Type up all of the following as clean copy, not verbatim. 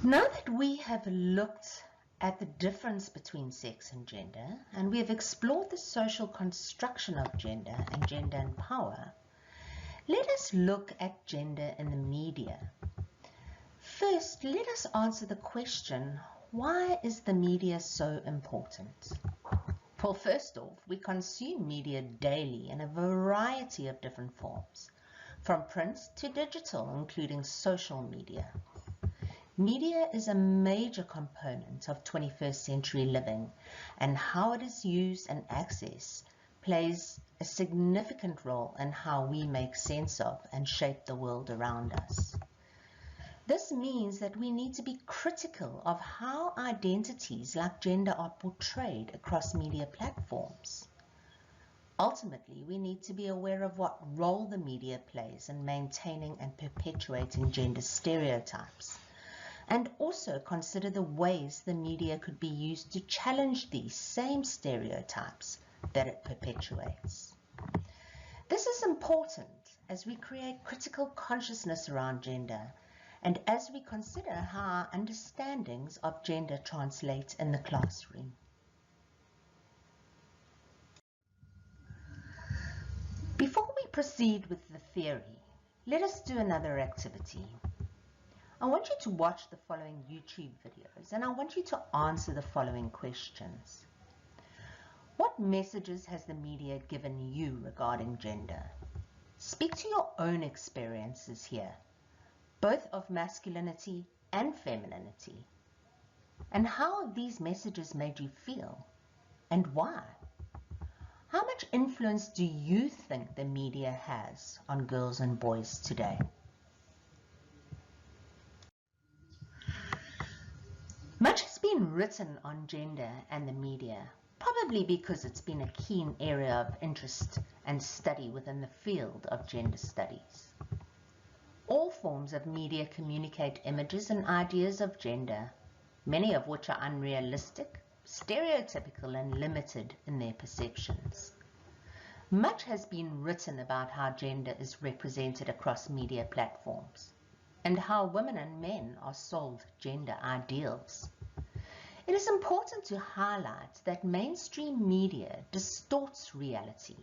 Now that we have looked at the difference between sex and gender, and we have explored the social construction of gender and gender and power, let us look at gender in the media. First, let us answer the question, why is the media so important? Well, first off, we consume media daily in a variety of different forms, from print to digital, including social media. Media is a major component of 21st century living, and how it is used and accessed plays a significant role in how we make sense of and shape the world around us. This means that we need to be critical of how identities like gender are portrayed across media platforms. Ultimately, we need to be aware of what role the media plays in maintaining and perpetuating gender stereotypes, and also consider the ways the media could be used to challenge these same stereotypes that it perpetuates. This is important as we create critical consciousness around gender and as we consider how our understandings of gender translate in the classroom. Before we proceed with the theory, let us do another activity. I want you to watch the following YouTube videos and I want you to answer the following questions. What messages has the media given you regarding gender? Speak to your own experiences here, both of masculinity and femininity. And how have these messages made you feel? And why? How much influence do you think the media has on girls and boys today? Much has been written on gender and the media, probably because it's been a keen area of interest and study within the field of gender studies. All forms of media communicate images and ideas of gender, many of which are unrealistic, stereotypical, and limited in their perceptions. Much has been written about how gender is represented across media platforms and how women and men are sold gender ideals. It is important to highlight that mainstream media distorts reality.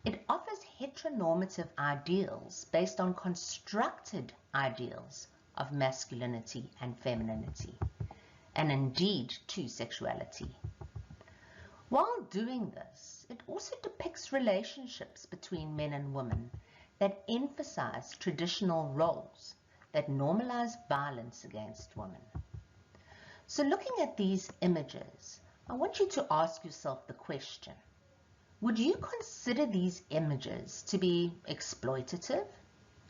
It offers heteronormative ideals based on constructed ideals of masculinity and femininity, and indeed to sexuality. While doing this, it also depicts relationships between men and women that emphasize traditional roles that normalize violence against women. So looking at these images, I want you to ask yourself the question, would you consider these images to be exploitative,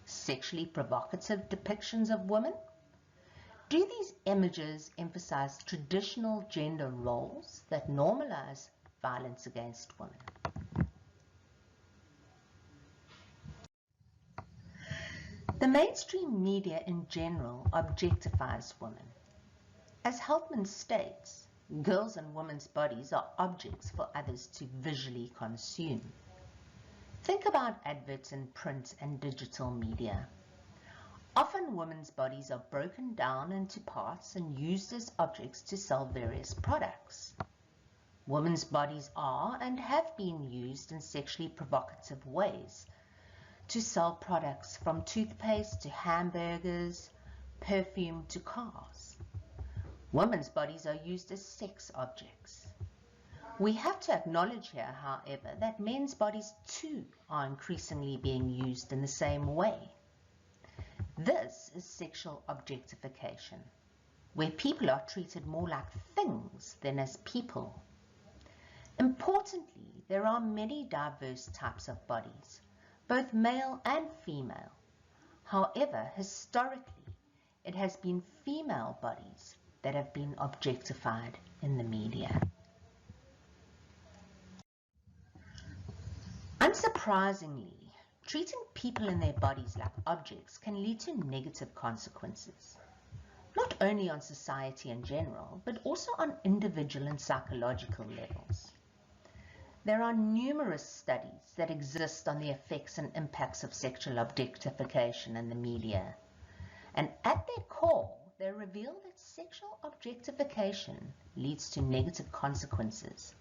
sexually provocative depictions of women? Do these images emphasize traditional gender roles that normalize violence against women? The mainstream media in general objectifies women. As Helpman states, girls' and women's bodies are objects for others to visually consume. Think about adverts in print and digital media. Often women's bodies are broken down into parts and used as objects to sell various products. Women's bodies are and have been used in sexually provocative ways to sell products from toothpaste to hamburgers, perfume to cars. Women's bodies are used as sex objects. We have to acknowledge here, however, that men's bodies too are increasingly being used in the same way. This is sexual objectification, where people are treated more like things than as people. Importantly, there are many diverse types of bodies, both male and female. However, historically, it has been female bodies that have been objectified in the media. Unsurprisingly, treating people and their bodies like objects can lead to negative consequences, not only on society in general, but also on individual and psychological levels. There are numerous studies that exist on the effects and impacts of sexual objectification in the media, and at their core, they reveal that sexual objectification leads to negative consequences,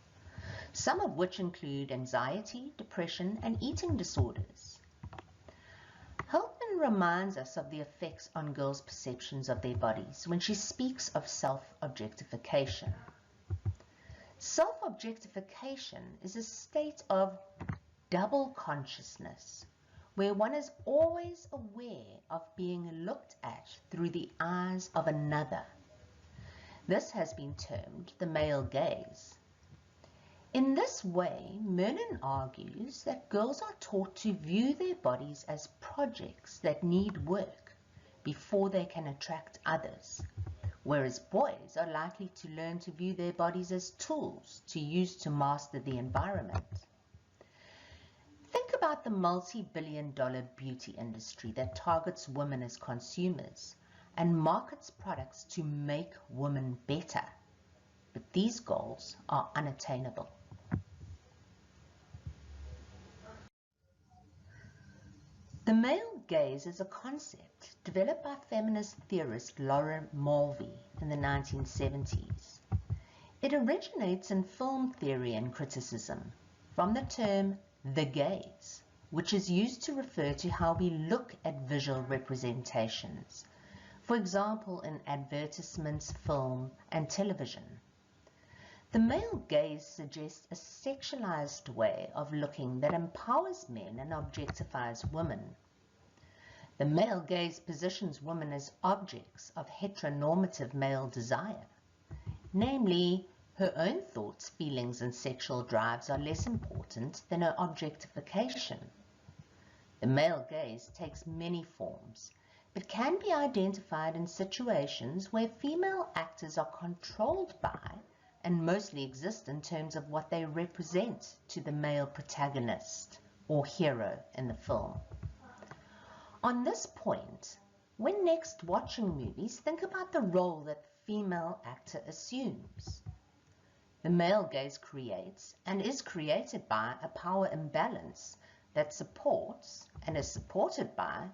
some of which include anxiety, depression, and eating disorders. Holtman reminds us of the effects on girls' perceptions of their bodies when she speaks of self-objectification. Self-objectification is a state of double consciousness, where one is always aware of being looked at through the eyes of another. This has been termed the male gaze. In this way, Mernon argues that girls are taught to view their bodies as projects that need work before they can attract others, whereas boys are likely to learn to view their bodies as tools to use to master the environment. Think about the multi-billion-dollar beauty industry that targets women as consumers and markets products to make women better. But these goals are unattainable. The male gaze is a concept developed by feminist theorist Laura Mulvey in the 1970s. It originates in film theory and criticism from the term the gaze, which is used to refer to how we look at visual representations, for example in advertisements, film, and television. The male gaze suggests a sexualized way of looking that empowers men and objectifies women. The male gaze positions women as objects of heteronormative male desire, namely, her own thoughts, feelings, and sexual drives are less important than her objectification. The male gaze takes many forms, but can be identified in situations where female actors are controlled by and mostly exist in terms of what they represent to the male protagonist or hero in the film. On this point, when next watching movies, think about the role that the female actor assumes. The male gaze creates and is created by a power imbalance that supports and is supported by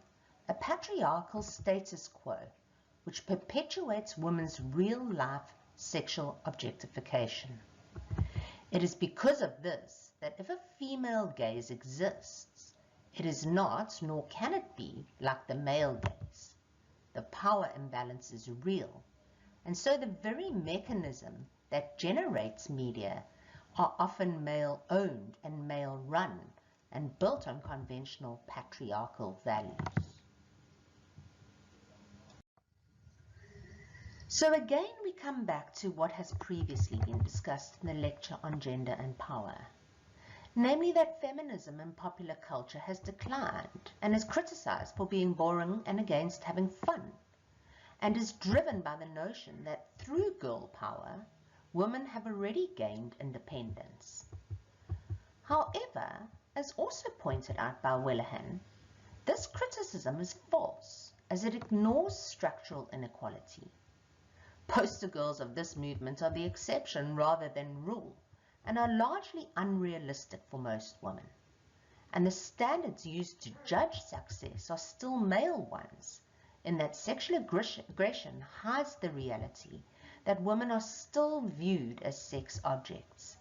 a patriarchal status quo which perpetuates women's real-life sexual objectification. It is because of this that if a female gaze exists, it is not, nor can it be, like the male gaze. The power imbalance is real, and so the very mechanism that generates media are often male-owned and male-run and built on conventional patriarchal values. So again, we come back to what has previously been discussed in the lecture on gender and power, namely that feminism in popular culture has declined and is criticized for being boring and against having fun, and is driven by the notion that through girl power, women have already gained independence. However, as also pointed out by Wellehen, this criticism is false as it ignores structural inequality. Poster girls of this movement are the exception rather than rule and are largely unrealistic for most women. And the standards used to judge success are still male ones, in that sexual aggression hides the reality that women are still viewed as sex objects.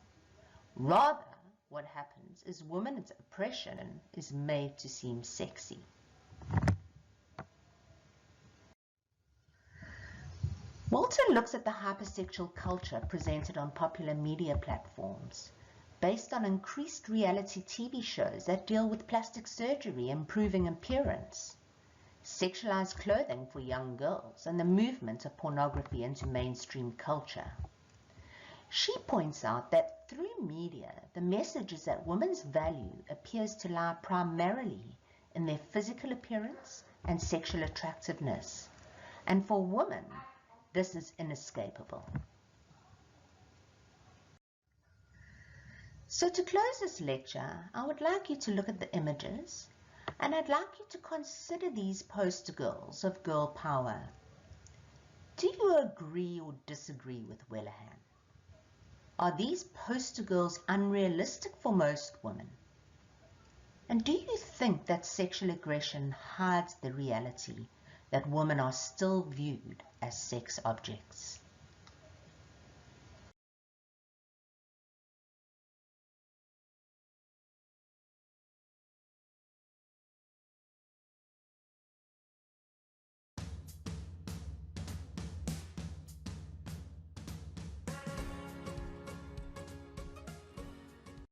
Rather, what happens is women's oppression is made to seem sexy. Walter looks at the hypersexual culture presented on popular media platforms, based on increased reality TV shows that deal with plastic surgery, improving appearance, sexualized clothing for young girls, and the movement of pornography into mainstream culture. She points out that through media, the message is that women's value appears to lie primarily in their physical appearance and sexual attractiveness, and for women, this is inescapable. So to close this lecture, I would like you to look at the images, and I'd like you to consider these poster girls of girl power. Do you agree or disagree with Wellehen? Are these poster girls unrealistic for most women? And do you think that sexual aggression hides the reality that women are still viewed as sex objects.